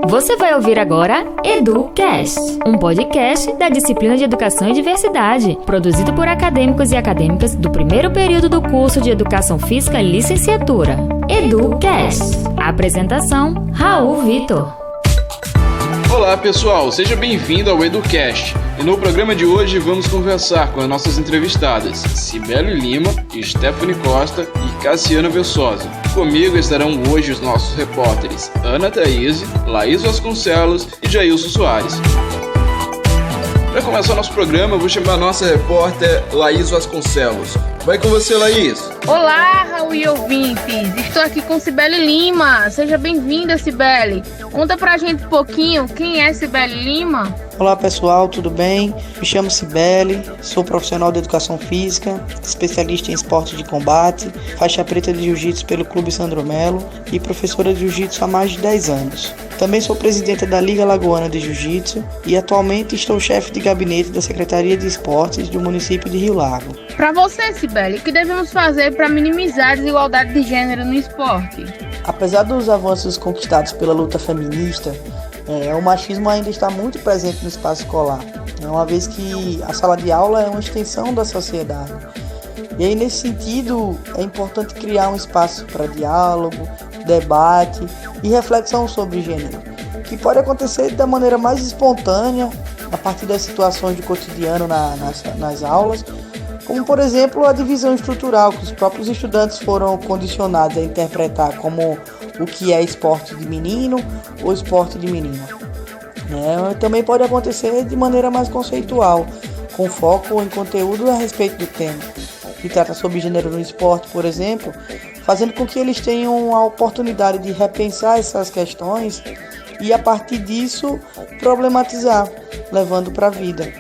Você vai ouvir agora EduCast, um podcast da disciplina de Educação e Diversidade, produzido por acadêmicos e acadêmicas do primeiro período do curso de Educação Física e Licenciatura. EduCast. Apresentação, Raul Vitor. Olá pessoal, seja bem-vindo ao EduCast. E no programa de hoje vamos conversar com as nossas entrevistadas Cibele Lima, Stephanie Costa e Cassiana Versosa. Comigo estarão hoje os nossos repórteres Ana Thaís, Laís Vasconcelos e Jailson Soares. Para começar nosso programa, eu vou chamar a nossa repórter Laís Vasconcelos. Vai com você, Laís. Olá, Raul e ouvintes. Estou aqui com Cibele Lima. Seja bem-vinda, Cibele. Conta pra gente um pouquinho quem é Cibele Lima. Olá pessoal, tudo bem? Me chamo Cibele, sou profissional de educação física, especialista em esporte de combate, faixa preta de jiu-jitsu pelo Clube Sandro Melo e professora de jiu-jitsu há mais de 10 anos. Também sou presidenta da Liga Alagoana de Jiu-Jitsu e atualmente estou chefe de gabinete da Secretaria de Esportes do município de Rio Largo. Para você, Cibele, o que devemos fazer para minimizar a desigualdade de gênero no esporte? Apesar dos avanços conquistados pela luta feminista, o machismo ainda está muito presente no espaço escolar, uma vez que a sala de aula é uma extensão da sociedade. E aí, nesse sentido, é importante criar um espaço para diálogo, debate e reflexão sobre gênero, que pode acontecer da maneira mais espontânea, a partir das situações do cotidiano nas aulas, como, por exemplo, a divisão estrutural que os próprios estudantes foram condicionados a interpretar como o que é esporte de menino ou esporte de menina. Também pode acontecer de maneira mais conceitual, com foco em conteúdo a respeito do tema, que trata sobre gênero no esporte, por exemplo, fazendo com que eles tenham a oportunidade de repensar essas questões e, a partir disso, problematizar, levando para a vida.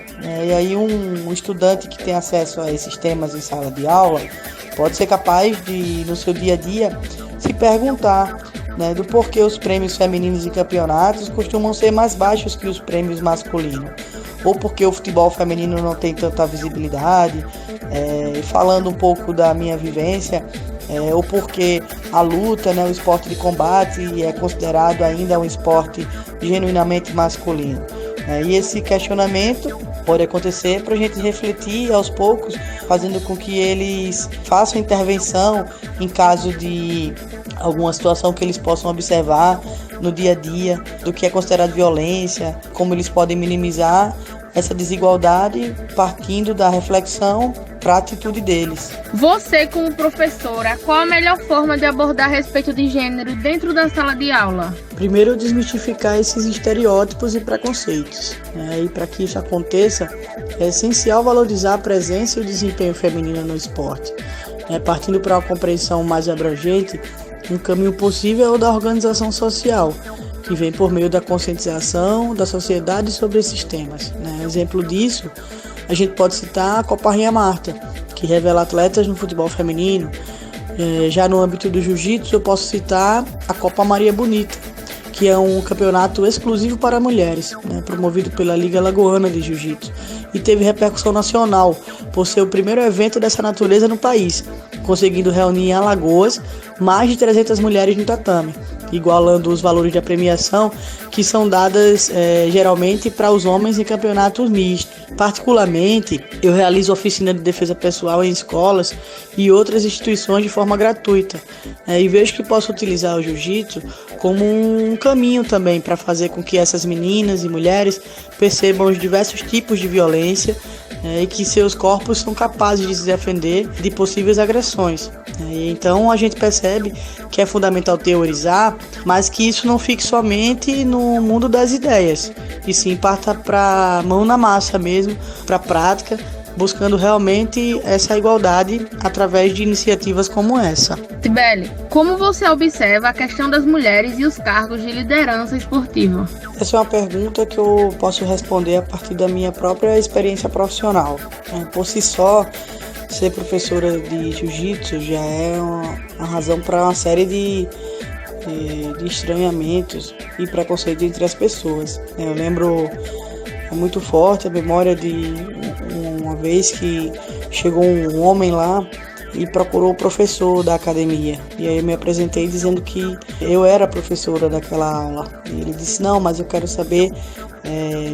E aí um estudante que tem acesso a esses temas em sala de aula pode ser capaz de, no seu dia a dia, se perguntar do porquê os prêmios femininos em campeonatos costumam ser mais baixos que os prêmios masculinos, ou porque o futebol feminino não tem tanta visibilidade, falando um pouco da minha vivência, ou porque a luta, o esporte de combate é considerado ainda um esporte genuinamente masculino. E esse questionamento pode acontecer para a gente refletir aos poucos, fazendo com que eles façam intervenção em caso de alguma situação que eles possam observar no dia a dia, do que é considerado violência, como eles podem minimizar essa desigualdade partindo da reflexão para a atitude deles. Você, como professora, qual a melhor forma de abordar a respeito de gênero dentro da sala de aula? Primeiro, desmistificar esses estereótipos e preconceitos. E para que isso aconteça, é essencial valorizar a presença e o desempenho feminino no esporte. Partindo para uma compreensão mais abrangente, um caminho possível é o da organização social, que vem por meio da conscientização da sociedade sobre esses temas. Exemplo disso, a gente pode citar a Copa Rainha Marta, que revela atletas no futebol feminino. Já no âmbito do jiu-jitsu, eu posso citar a Copa Maria Bonita, que é um campeonato exclusivo para mulheres, promovido pela Liga Alagoana de Jiu-Jitsu, e teve repercussão nacional, por ser o primeiro evento dessa natureza no país, conseguindo reunir em Alagoas mais de 300 mulheres no tatame, igualando os valores da premiação que são dadas geralmente para os homens em campeonatos mistos. Particularmente, eu realizo oficina de defesa pessoal em escolas e outras instituições de forma gratuita, e vejo que posso utilizar o jiu-jitsu como um caminho também para fazer com que essas meninas e mulheres percebam os diversos tipos de violência e que seus corpos são capazes de se defender de possíveis agressões. Então a gente percebe que é fundamental teorizar, mas que isso não fique somente no mundo das ideias, e sim parta para mão na massa mesmo, para a prática, buscando realmente essa igualdade através de iniciativas como essa. Cibele, como você observa a questão das mulheres e os cargos de liderança esportiva? Essa é uma pergunta que eu posso responder a partir da minha própria experiência profissional. Por si só, ser professora de jiu-jitsu já é uma razão para uma série de estranhamentos e preconceitos entre as pessoas. Eu lembro muito forte a memória de uma vez que chegou um homem lá e procurou o professor da academia. E aí eu me apresentei dizendo que eu era professora daquela aula. E ele disse, não, mas eu quero saber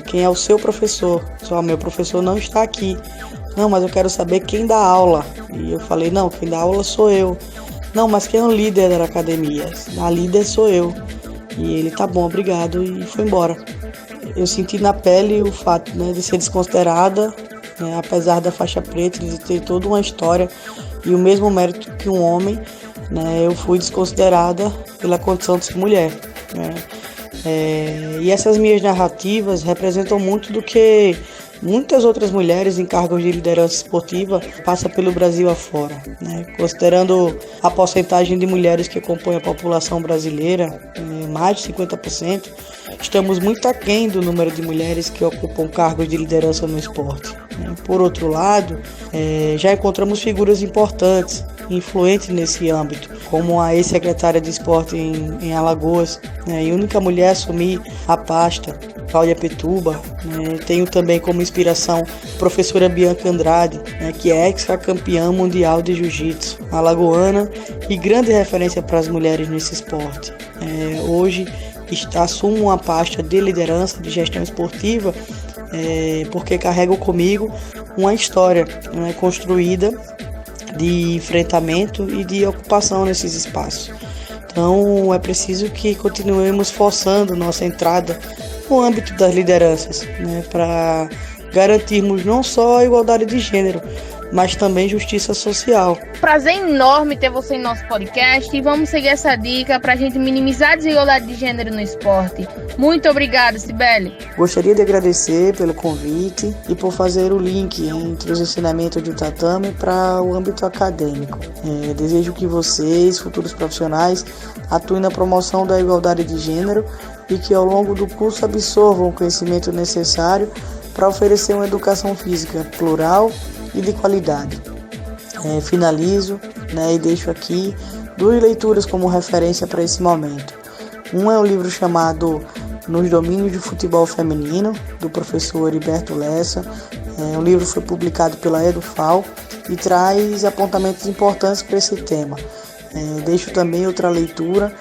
quem é o seu professor. Só meu professor não está aqui. Não, mas eu quero saber quem dá aula. E eu falei, não, quem dá aula sou eu. Não, mas quem é o líder da academia? A líder sou eu. E ele, tá bom, obrigado, e foi embora. Eu senti na pele o fato, né, de ser desconsiderada, né, apesar da faixa preta, de ter toda uma história e o mesmo mérito que um homem, né, eu fui desconsiderada pela condição de ser mulher, né. E essas minhas narrativas representam muito do que muitas outras mulheres em cargos de liderança esportiva passam pelo Brasil afora, né? Considerando a porcentagem de mulheres que compõem a população brasileira, mais de 50%, estamos muito aquém do número de mulheres que ocupam cargos de liderança no esporte. Por outro lado, já encontramos figuras importantes, influentes nesse âmbito, como a ex-secretária de esporte em Alagoas, né, e única mulher a assumir a pasta, Cláudia Petuba. Tenho também como inspiração a professora Bianca Andrade, né, que é ex-campeã mundial de jiu-jitsu, alagoana e grande referência para as mulheres nesse esporte. Hoje assumo uma pasta de liderança, de gestão esportiva, porque carrego comigo uma história, né, construída de enfrentamento e de ocupação nesses espaços. Então é preciso que continuemos forçando nossa entrada no âmbito das lideranças, né, para garantirmos não só a igualdade de gênero, mas também justiça social. Prazer enorme ter você em nosso podcast e vamos seguir essa dica para a gente minimizar a desigualdade de gênero no esporte. Muito obrigada, Cibele. Gostaria de agradecer pelo convite e por fazer o link entre os ensinamentos do tatame para o âmbito acadêmico. Desejo que vocês, futuros profissionais, atuem na promoção da igualdade de gênero e que ao longo do curso absorvam o conhecimento necessário para oferecer uma educação física plural e de qualidade. Finalizo, né, e deixo aqui 2 leituras como referência para esse momento. Um é um livro chamado Nos Domínios do Futebol Feminino, do professor Heriberto Lessa. O livro foi publicado pela EduFal e traz apontamentos importantes para esse tema. Deixo também outra leitura,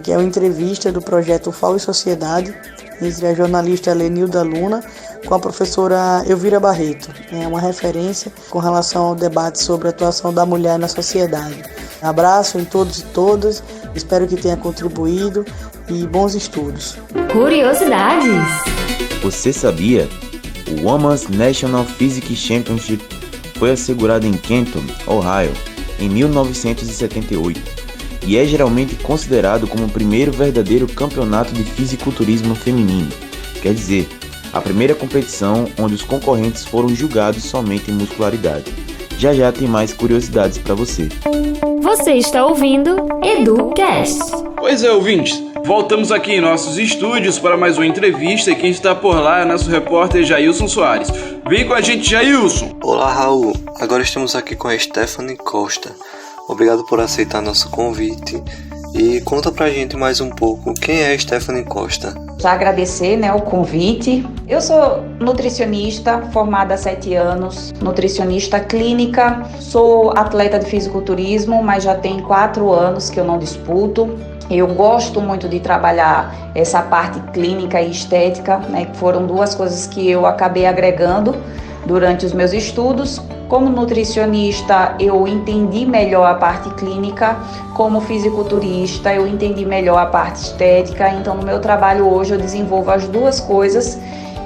que é uma entrevista do projeto FAO e Sociedade, entre a jornalista Lenilda Luna com a professora Elvira Barreto. É uma referência com relação ao debate sobre a atuação da mulher na sociedade. Abraço em todos e todas, espero que tenha contribuído e bons estudos. Curiosidades. Você sabia? O Women's National Physique Championship foi assegurado em Canton, Ohio, em 1978. E é geralmente considerado como o primeiro verdadeiro campeonato de fisiculturismo feminino, quer dizer, a primeira competição onde os concorrentes foram julgados somente em muscularidade. Já já tem mais curiosidades para você. Você está ouvindo EduCast. Pois é, ouvintes, voltamos aqui em nossos estúdios para mais uma entrevista e quem está por lá é nosso repórter Jailson Soares. Vem com a gente, Jailson! Olá, Raul. Agora estamos aqui com a Stephanie Costa. Obrigado por aceitar nosso convite e conta pra gente mais um pouco quem é a Stephanie Costa. Já agradecer, o convite. Eu sou nutricionista, formada há 7 anos, nutricionista clínica, sou atleta de fisiculturismo, mas já tem 4 anos que eu não disputo. Eu gosto muito de trabalhar essa parte clínica e estética, que foram 2 coisas que eu acabei agregando durante os meus estudos. Como nutricionista, eu entendi melhor a parte clínica. Como fisiculturista, eu entendi melhor a parte estética. Então, no meu trabalho hoje, eu desenvolvo as 2 coisas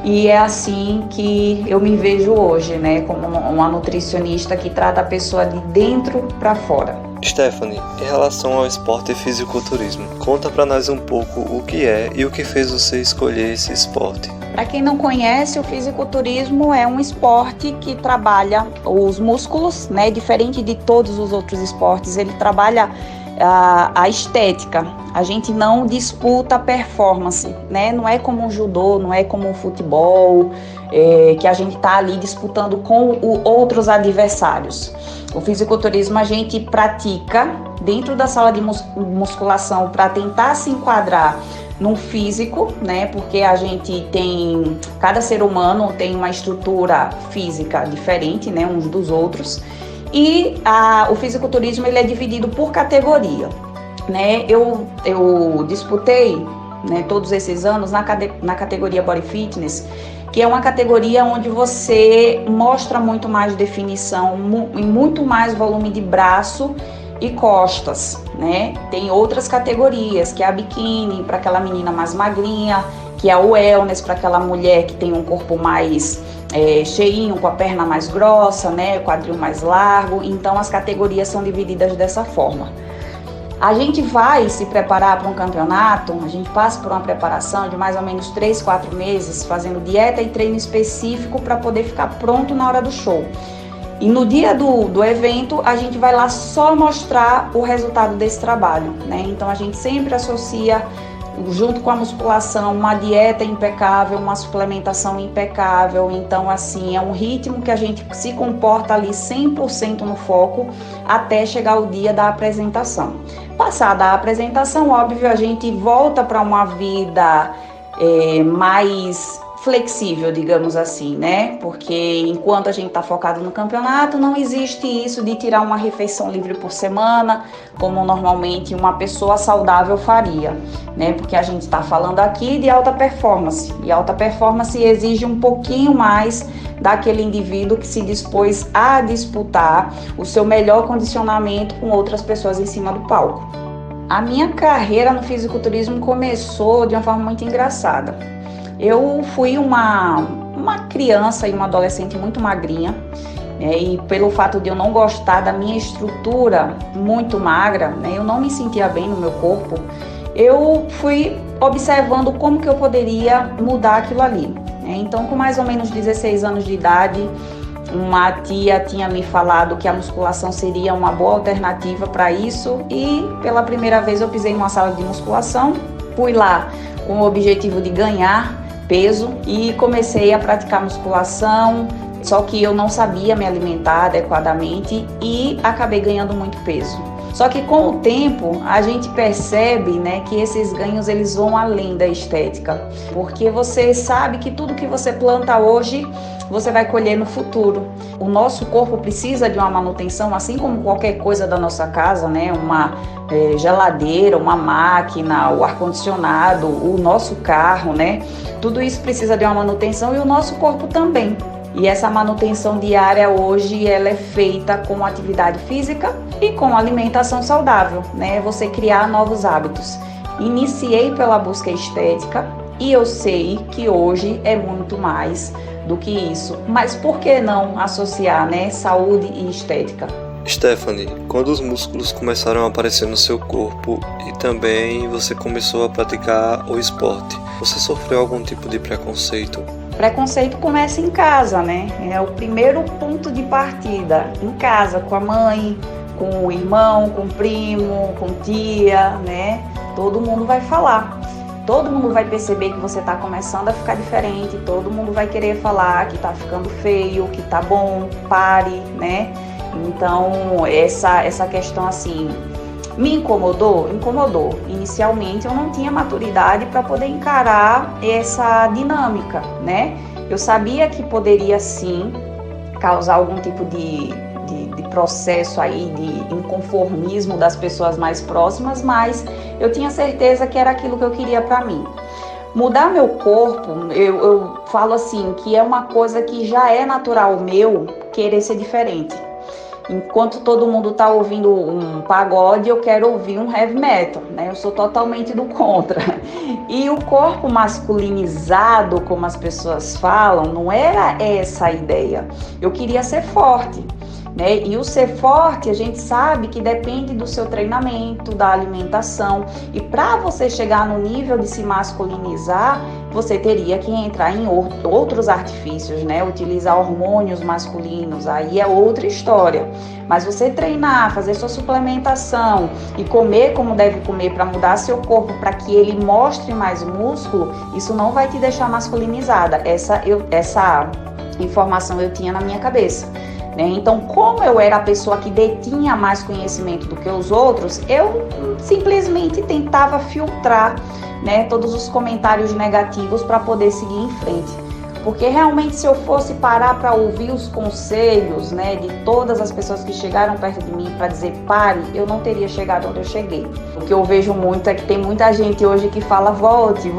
e é assim que eu me vejo hoje, como uma nutricionista que trata a pessoa de dentro para fora. Stephanie, em relação ao esporte e fisiculturismo, conta para nós um pouco o que é e o que fez você escolher esse esporte. Para quem não conhece, o fisiculturismo é um esporte que trabalha os músculos, diferente de todos os outros esportes, ele trabalha a estética. A gente não disputa a performance, Não é como um judô, não é como um futebol, que a gente está ali disputando com outros adversários. O fisiculturismo a gente pratica dentro da sala de musculação para tentar se enquadrar num físico, porque a gente cada ser humano tem uma estrutura física diferente, uns dos outros. E o fisiculturismo ele é dividido por categoria, né? Eu disputei, né, todos esses anos na categoria Body Fitness, que é uma categoria onde você mostra muito mais definição e muito mais volume de braço e costas, né? Tem outras categorias, que é a biquíni para aquela menina mais magrinha, que é o wellness para aquela mulher que tem um corpo mais cheinho, com a perna mais grossa, né? Quadril mais largo. Então as categorias são divididas dessa forma. A gente vai se preparar para um campeonato, a gente passa por uma preparação de mais ou menos 3-4 meses, fazendo dieta e treino específico para poder ficar pronto na hora do show. E no dia do evento, a gente vai lá só mostrar o resultado desse trabalho, né? Então a gente sempre associa, junto com a musculação, uma dieta impecável, uma suplementação impecável. Então, assim, é um ritmo que a gente se comporta ali 100% no foco até chegar o dia da apresentação. Passada a apresentação, óbvio, a gente volta para uma vida mais flexível, digamos assim, né? Porque enquanto a gente está focado no campeonato, não existe isso de tirar uma refeição livre por semana, como normalmente uma pessoa saudável faria, né? Porque a gente está falando aqui de alta performance, e alta performance exige um pouquinho mais daquele indivíduo que se dispôs a disputar o seu melhor condicionamento com outras pessoas em cima do palco. A minha carreira no fisiculturismo começou de uma forma muito engraçada. Eu fui uma criança e uma adolescente muito magrinha, né, e pelo fato de eu não gostar da minha estrutura muito magra, né, eu não me sentia bem no meu corpo, eu fui observando como que eu poderia mudar aquilo ali, né. Então, com mais ou menos 16 anos de idade, uma tia tinha me falado que a musculação seria uma boa alternativa para isso, e pela primeira vez eu pisei numa sala de musculação, fui lá com o objetivo de ganhar peso e comecei a praticar musculação, só que eu não sabia me alimentar adequadamente e acabei ganhando muito peso. Só que com o tempo a gente percebe, né, que esses ganhos eles vão além da estética, porque você sabe que tudo que você planta hoje você vai colher no futuro. O nosso corpo precisa de uma manutenção, assim como qualquer coisa da nossa casa, né, uma geladeira, uma máquina, o ar-condicionado, o nosso carro, né, tudo isso precisa de uma manutenção e o nosso corpo também. E essa manutenção diária hoje ela é feita com atividade física e com alimentação saudável, né? Você criar novos hábitos. Iniciei pela busca estética e eu sei que hoje é muito mais do que isso. Mas por que não associar, né, saúde e estética? Stephanie, quando os músculos começaram a aparecer no seu corpo e também você começou a praticar o esporte, você sofreu algum tipo de preconceito? Preconceito começa em casa, né? É o primeiro ponto de partida, em casa, com a mãe, com o irmão, com o primo, com tia, né? Todo mundo vai falar. Todo mundo vai perceber que você está começando a ficar diferente, todo mundo vai querer falar que está ficando feio, que tá bom, pare, né? Então, essa questão assim, me incomodou? Incomodou. Inicialmente eu não tinha maturidade para poder encarar essa dinâmica, né? Eu sabia que poderia sim causar algum tipo de processo aí de inconformismo das pessoas mais próximas, mas eu tinha certeza que era aquilo que eu queria para mim. Mudar meu corpo, eu falo assim, que é uma coisa que já é natural meu querer ser diferente. Enquanto todo mundo tá ouvindo um pagode, eu quero ouvir um heavy metal, né? Eu sou totalmente do contra. E o corpo masculinizado, como as pessoas falam, não era essa a ideia. Eu queria ser forte, né? E o ser forte, a gente sabe que depende do seu treinamento, da alimentação. E para você chegar no nível de se masculinizar, você teria que entrar em outros artifícios, né? Utilizar hormônios masculinos, aí é outra história. Mas você treinar, fazer sua suplementação e comer como deve comer para mudar seu corpo, para que ele mostre mais músculo, isso não vai te deixar masculinizada. Essa informação eu tinha na minha cabeça, né? Então, como eu era a pessoa que detinha mais conhecimento do que os outros, eu simplesmente tentava filtrar, né, todos os comentários negativos para poder seguir em frente. porque realmente se eu fosse parar para ouvir os conselhos, né, de todas as pessoas que chegaram perto de mim para dizer pare, eu não teria chegado onde eu cheguei. O que eu vejo muito é que tem muita gente hoje que fala volte,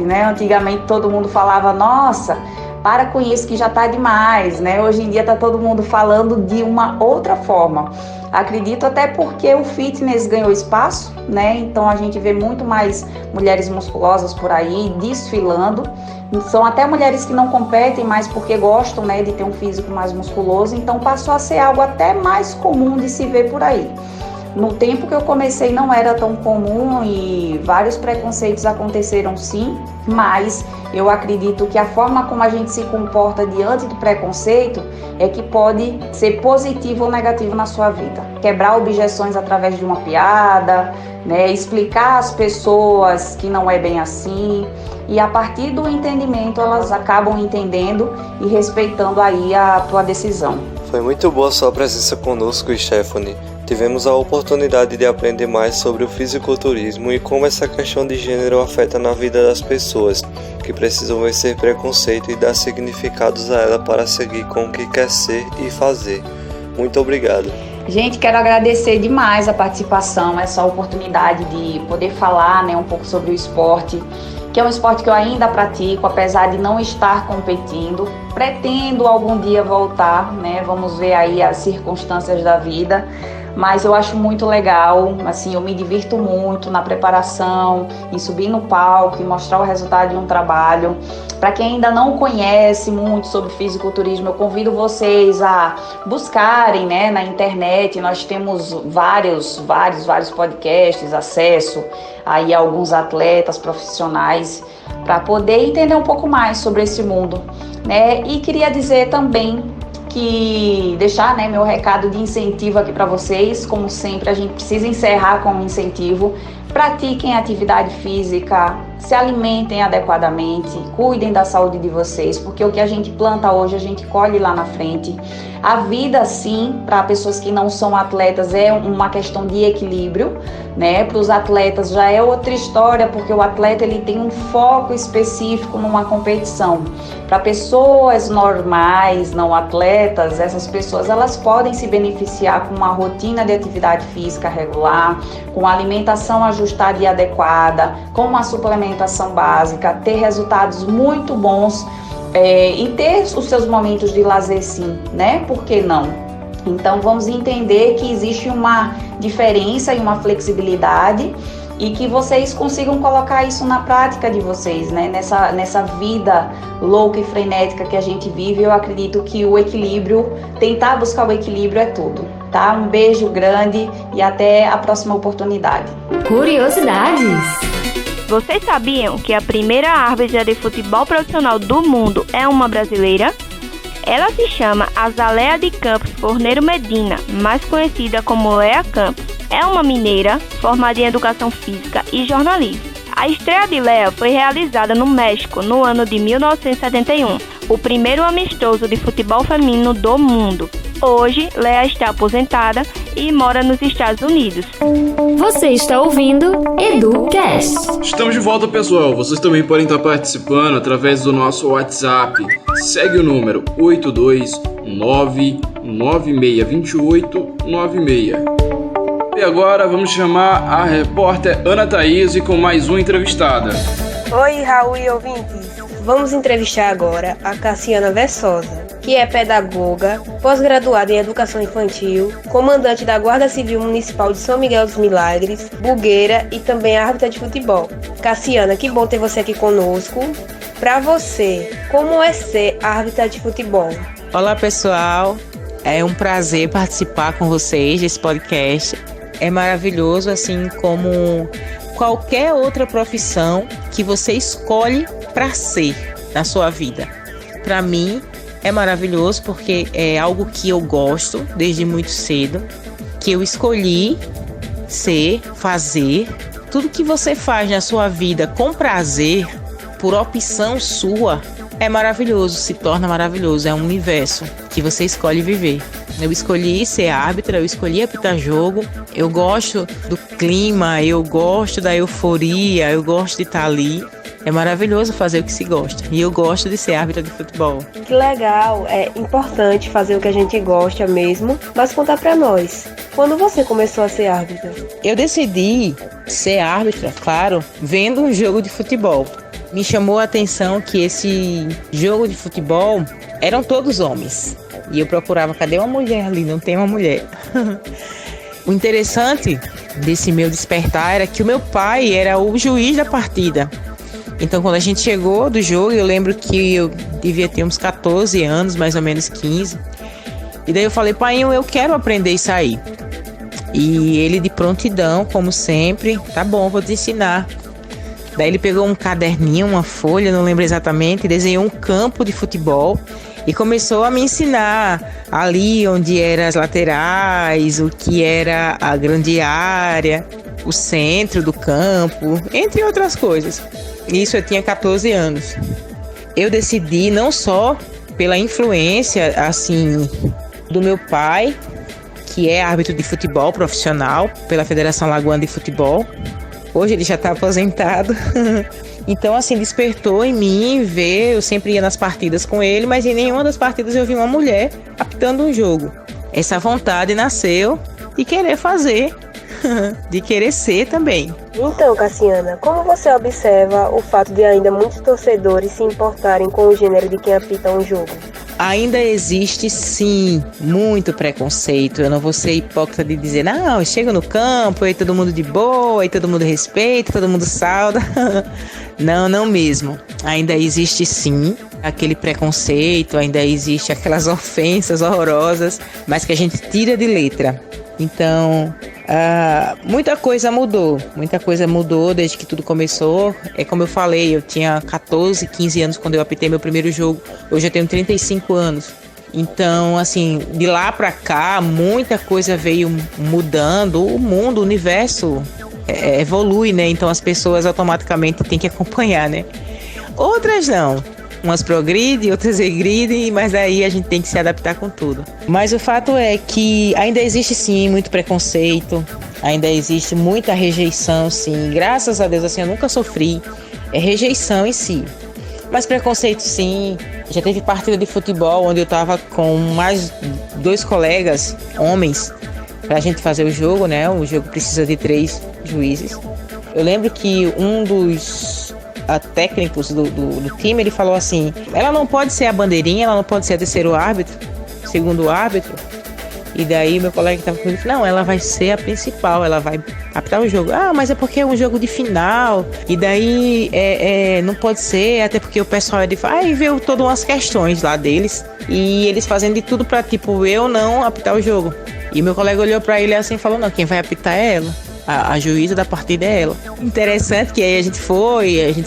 né? Antigamente todo mundo falava, nossa, para com isso que já está demais, né? Hoje em dia está todo mundo falando de uma outra forma. Acredito até porque o fitness ganhou espaço, né? Então a gente vê muito mais mulheres musculosas por aí desfilando. São até mulheres que não competem mais porque gostam, né, de ter um físico mais musculoso. Então passou a ser algo até mais comum de se ver por aí. No tempo que eu comecei não era tão comum e vários preconceitos aconteceram sim, mas eu acredito que a forma como a gente se comporta diante do preconceito é que pode ser positivo ou negativo na sua vida. Quebrar objeções através de uma piada, né, explicar às pessoas que não é bem assim, e a partir do entendimento elas acabam entendendo e respeitando aí a tua decisão. Foi muito boa a sua presença conosco, Stephanie. Tivemos a oportunidade de aprender mais sobre o fisiculturismo e como essa questão de gênero afeta na vida das pessoas, que precisam vencer preconceito e dar significados a ela para seguir com o que quer ser e fazer. Muito obrigado. Gente, quero agradecer demais a participação, essa oportunidade de poder falar, né, um pouco sobre o esporte, que é um esporte que eu ainda pratico, apesar de não estar competindo. Pretendo algum dia voltar, né? Vamos ver aí as circunstâncias da vida. Mas eu acho muito legal, assim, eu me divirto muito na preparação, em subir no palco e mostrar o resultado de um trabalho. Para quem ainda não conhece muito sobre fisiculturismo, eu convido vocês a buscarem, né, na internet. Nós temos vários podcasts, acesso aí a alguns atletas profissionais para poder entender um pouco mais sobre esse mundo, né? E queria dizer também que deixar, né, meu recado de incentivo aqui para vocês. Como sempre, a gente precisa encerrar com um incentivo. Pratiquem atividade física, se alimentem adequadamente, cuidem da saúde de vocês, porque o que a gente planta hoje, a gente colhe lá na frente. A vida, sim, para pessoas que não são atletas, é uma questão de equilíbrio, né? Para os atletas já é outra história, porque o atleta ele tem um foco específico numa competição. Para pessoas normais, não atletas, essas pessoas elas podem se beneficiar com uma rotina de atividade física regular, com alimentação ajustada e adequada, com uma suplementação básica, ter resultados muito bons e ter os seus momentos de lazer sim, né? Por que não? Então vamos entender que existe uma diferença e uma flexibilidade e que vocês consigam colocar isso na prática de vocês, né? Nessa vida louca e frenética que a gente vive, eu acredito que o equilíbrio, tentar buscar o equilíbrio é tudo, tá? Um beijo grande e até a próxima oportunidade. Curiosidades. Vocês sabiam que a primeira árbitra de futebol profissional do mundo é uma brasileira? Ela se chama Azalea de Campos Forneiro Medina, mais conhecida como Lea Campos. É uma mineira formada em Educação Física e Jornalismo. A estreia de Lea foi realizada no México no ano de 1971, o primeiro amistoso de futebol feminino do mundo. Hoje, Lea está aposentada e mora nos Estados Unidos. Você está ouvindo EduCast. Estamos de volta, pessoal. Vocês também podem estar participando através do nosso WhatsApp. Segue o número 829962896. E agora vamos chamar a repórter Ana Thaís com mais uma entrevistada. Oi, Raul e ouvintes. Vamos entrevistar agora a Cassiana Versosa, que é pedagoga, pós-graduada em Educação Infantil, comandante da Guarda Civil Municipal de São Miguel dos Milagres, bugueira e também árbitra de futebol. Cassiana, que bom ter você aqui conosco. Para você, como é ser árbitra de futebol? Olá, pessoal. É um prazer participar com vocês desse podcast. É maravilhoso, assim como qualquer outra profissão que você escolhe para ser na sua vida. Para mim, é maravilhoso porque é algo que eu gosto desde muito cedo, que eu escolhi ser, fazer. Tudo que você faz na sua vida com prazer, por opção sua, é maravilhoso, se torna maravilhoso. É um universo que você escolhe viver. Eu escolhi ser árbitra, eu escolhi apitar jogo, eu gosto do clima, eu gosto da euforia, eu gosto de estar ali. É maravilhoso fazer o que se gosta. E eu gosto de ser árbitra de futebol. Que legal, é importante fazer o que a gente gosta mesmo, mas conta pra nós, quando você começou a ser árbitra? Eu decidi ser árbitra, claro, vendo um jogo de futebol. Me chamou a atenção que esse jogo de futebol eram todos homens. E eu procurava, cadê uma mulher ali? Não tem uma mulher. O interessante desse meu despertar era que o meu pai era o juiz da partida. Então, quando a gente chegou do jogo, eu lembro que eu devia ter uns 14 anos, mais ou menos 15. E daí eu falei, pai, eu quero aprender isso aí. E ele de prontidão, como sempre, tá bom, vou te ensinar. Daí ele pegou um caderninho, uma folha, não lembro exatamente, e desenhou um campo de futebol e começou a me ensinar ali onde eram as laterais, o que era a grande área, o centro do campo, entre outras coisas. Isso eu tinha 14 anos. Eu decidi não só pela influência, assim, do meu pai, que é árbitro de futebol profissional pela Federação Lagoana de Futebol. Hoje ele já está aposentado. Então, assim, despertou em mim ver, eu sempre ia nas partidas com ele, mas em nenhuma das partidas eu vi uma mulher apitando um jogo. Essa vontade nasceu de querer fazer, de querer ser também. Então, Cassiana, como você observa o fato de ainda muitos torcedores se importarem com o gênero de quem apita um jogo? Ainda existe, sim, muito preconceito. Eu não vou ser hipócrita de dizer, não, eu chego no campo, aí todo mundo de boa, aí todo mundo respeita, todo mundo sauda. Não mesmo. Ainda existe, sim, aquele preconceito, ainda existe aquelas ofensas horrorosas, mas que a gente tira de letra. Então, muita coisa mudou desde que tudo começou. É como eu falei, eu tinha 14, 15 anos quando eu apitei meu primeiro jogo. Hoje eu tenho 35 anos. Então, assim, de lá pra cá, muita coisa veio mudando. O mundo, o universo evolui, né? Então as pessoas automaticamente têm que acompanhar, né? Outras não. Umas progridem, outras regridem, mas aí a gente tem que se adaptar com tudo. Mas o fato é que ainda existe sim muito preconceito, ainda existe muita rejeição, sim. Graças a Deus, assim, eu nunca sofri rejeição em si. Mas preconceito sim. Já teve partida de futebol onde eu tava com mais 2 colegas, homens, pra gente fazer o jogo, né? O jogo precisa de 3 juízes. Eu lembro que um dos técnicos do time, ele falou assim, ela não pode ser a bandeirinha, ela não pode ser a terceiro árbitro, segundo árbitro. E daí meu colega que estava comigo falou, não, ela vai ser a principal, ela vai apitar o jogo. Ah, mas é porque é um jogo de final, e daí não pode ser, até porque o pessoal aí veio todas umas questões lá deles, e eles fazendo de tudo pra, tipo, eu não apitar o jogo. E meu colega olhou pra ele assim e falou, não, quem vai apitar é ela. A juíza da partida é ela. Interessante que aí a gente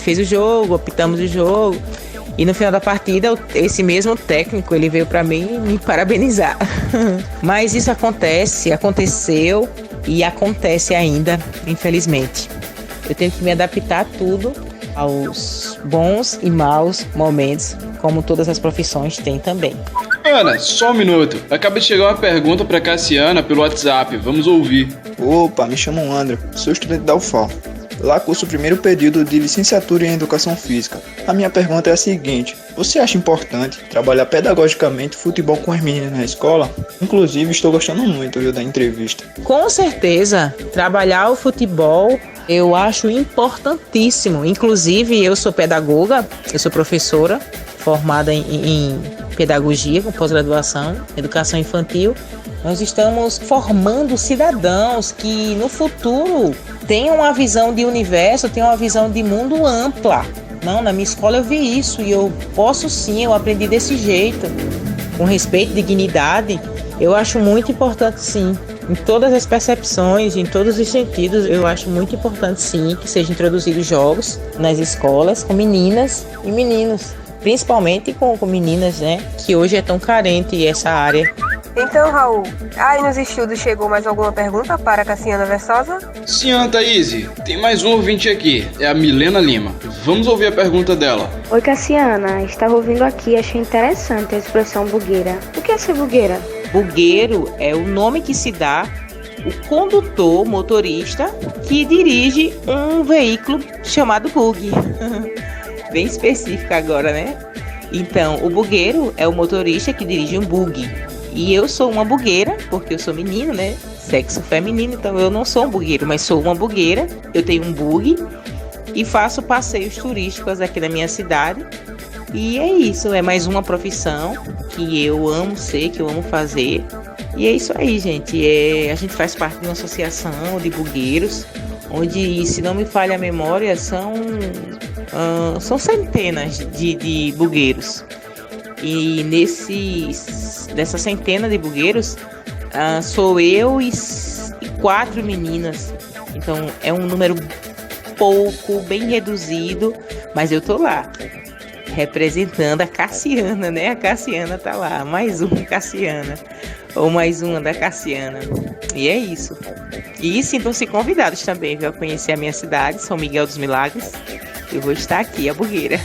fez o jogo, apitamos o jogo. E no final da partida, esse mesmo técnico, ele veio pra mim me parabenizar. Mas isso aconteceu e acontece ainda, infelizmente. Eu tenho que me adaptar a tudo, aos bons e maus momentos, como todas as profissões têm também. Ana, só um minuto. Acabei de chegar uma pergunta para Cassiana pelo WhatsApp. Vamos ouvir. Opa, me chamo André, sou estudante da UFAL. Lá curso o primeiro período de licenciatura em Educação Física. A minha pergunta é a seguinte: você acha importante trabalhar pedagogicamente futebol com as meninas na escola? Inclusive, estou gostando muito, da entrevista. Com certeza, trabalhar o futebol eu acho importantíssimo. Inclusive, eu sou pedagoga, eu sou professora, formada em pedagogia, com pós-graduação, educação infantil. Nós estamos formando cidadãos que no futuro tenham uma visão de universo, tenham uma visão de mundo ampla. Não, na minha escola eu vi isso e eu posso sim, eu aprendi desse jeito, com respeito e dignidade. Eu acho muito importante sim, em todas as percepções, em todos os sentidos, eu acho muito importante sim que sejam introduzidos jogos nas escolas com meninas e meninos. Principalmente com meninas, né? Que hoje é tão carente essa área. Então, Raul, aí nos estudos chegou mais alguma pergunta para a Cassiana Versosa? Sim, Thaís, tem mais um ouvinte aqui, é a Milena Lima. Vamos ouvir a pergunta dela. Oi, Cassiana, estava ouvindo aqui e achei interessante a expressão bugueira. O que é ser bugueira? Bugueiro é o nome que se dá o condutor, motorista, que dirige um veículo chamado buggy. Bem específico agora, né? Então, o bugueiro é o motorista que dirige um buggy. E eu sou uma bugueira, porque eu sou menino, né? Sexo feminino, então eu não sou um bugueiro, mas sou uma bugueira. Eu tenho um buggy e faço passeios turísticos aqui na minha cidade. E é isso, é mais uma profissão que eu amo ser, que eu amo fazer. E é isso aí, gente. A gente faz parte de uma associação de bugueiros, onde, se não me falha a memória, são centenas de bugueiros. E dessa centena de bugueiros, sou eu e 4 meninas. Então é um número pouco, bem reduzido, mas eu tô lá, representando a Cassiana, né? A Cassiana tá lá, mais uma Cassiana, ou mais uma da Cassiana. E é isso. E sintam-se convidados também, viu, a conhecer a minha cidade, São Miguel dos Milagres. Eu vou estar aqui, a bugueira.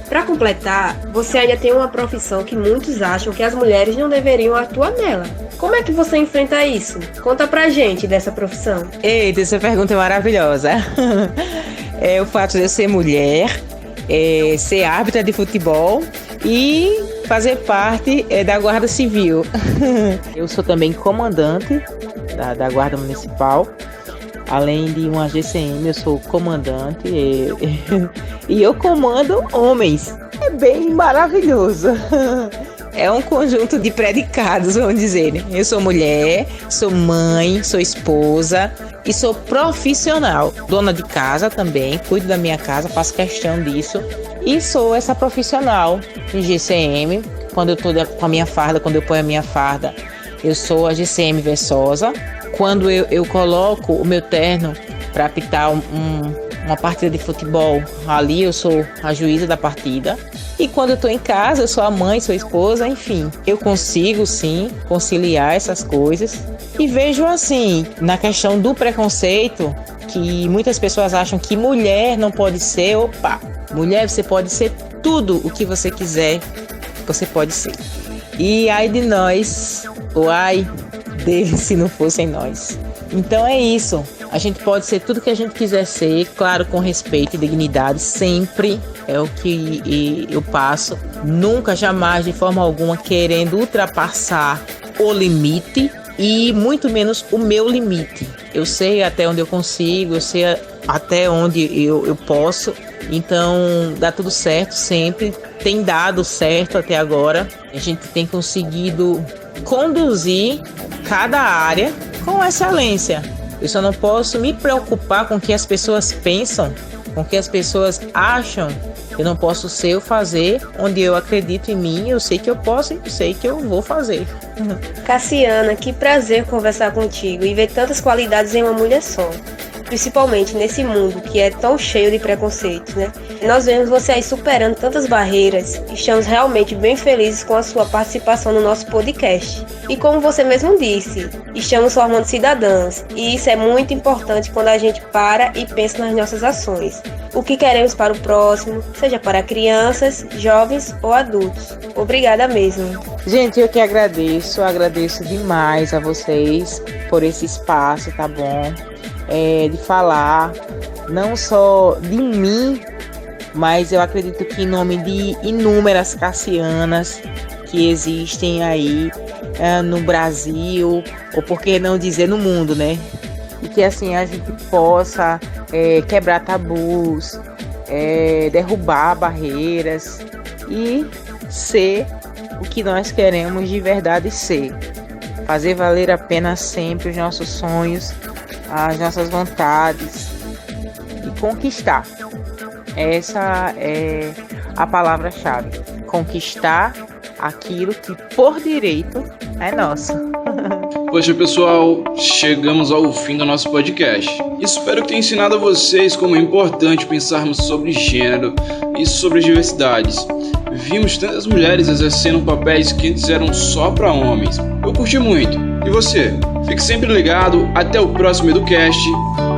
Para completar, você ainda tem uma profissão que muitos acham que as mulheres não deveriam atuar nela. Como é que você enfrenta isso? Conta pra gente dessa profissão. Eita, essa pergunta é maravilhosa. O fato de eu ser mulher, ser árbitra de futebol e fazer parte da Guarda Civil. Eu sou também comandante da Guarda Municipal. Além de uma GCM, eu sou comandante e eu comando homens. É bem maravilhoso. É um conjunto de predicados, vamos dizer, né? Eu sou mulher, sou mãe, sou esposa e sou profissional. Dona de casa também, cuido da minha casa, faço questão disso. E sou essa profissional em GCM. Quando eu tô com a minha farda, quando eu ponho a minha farda, eu sou a GCM Versosa. Quando eu coloco o meu terno para apitar uma partida de futebol, ali eu sou a juíza da partida. E quando eu estou em casa, eu sou a mãe, sou a esposa, enfim. Eu consigo, sim, conciliar essas coisas. E vejo assim, na questão do preconceito, que muitas pessoas acham que mulher não pode ser. Opa, mulher, você pode ser tudo o que você quiser, você pode ser. E ai de nós, ou ai deles se não fossem nós. Então é isso. A gente pode ser tudo que a gente quiser ser, claro, com respeito e dignidade, sempre é o que eu passo. Nunca, jamais, de forma alguma, querendo ultrapassar o limite e muito menos o meu limite. Eu sei até onde eu consigo, eu sei até onde eu posso. Então dá tudo certo sempre, tem dado certo até agora. A gente tem conseguido conduzir cada área com excelência. Eu só não posso me preocupar com o que as pessoas pensam, com o que as pessoas acham. Eu não posso ser ou fazer onde eu acredito em mim, eu sei que eu posso e eu sei que eu vou fazer. Cassiana, que prazer conversar contigo e ver tantas qualidades em uma mulher só. Principalmente nesse mundo que é tão cheio de preconceitos, né? Nós vemos você aí superando tantas barreiras e estamos realmente bem felizes com a sua participação no nosso podcast. E como você mesmo disse, estamos formando cidadãs e isso é muito importante quando a gente para e pensa nas nossas ações. O que queremos para o próximo, seja para crianças, jovens ou adultos. Obrigada mesmo. Gente, eu que agradeço demais a vocês por esse espaço, tá bom? De falar não só de mim, mas eu acredito que em nome de inúmeras Cassianas que existem aí no Brasil, ou por que não dizer no mundo, né? E que assim a gente possa quebrar tabus, derrubar barreiras e ser o que nós queremos de verdade ser. Fazer valer a pena sempre os nossos sonhos, as nossas vontades e conquistar. Essa é a palavra-chave. Conquistar aquilo que por direito é nosso. Poxa, pessoal, chegamos ao fim do nosso podcast. Espero que tenha ensinado a vocês como é importante pensarmos sobre gênero e sobre as diversidades. Vimos tantas mulheres exercendo papéis que antes eram só para homens. Eu curti muito. E você? Fique sempre ligado. Até o próximo EduCast.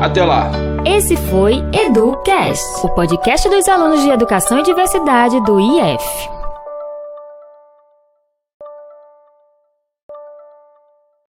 Até lá. Esse foi EduCast, o podcast dos alunos de Educação e Diversidade do IF.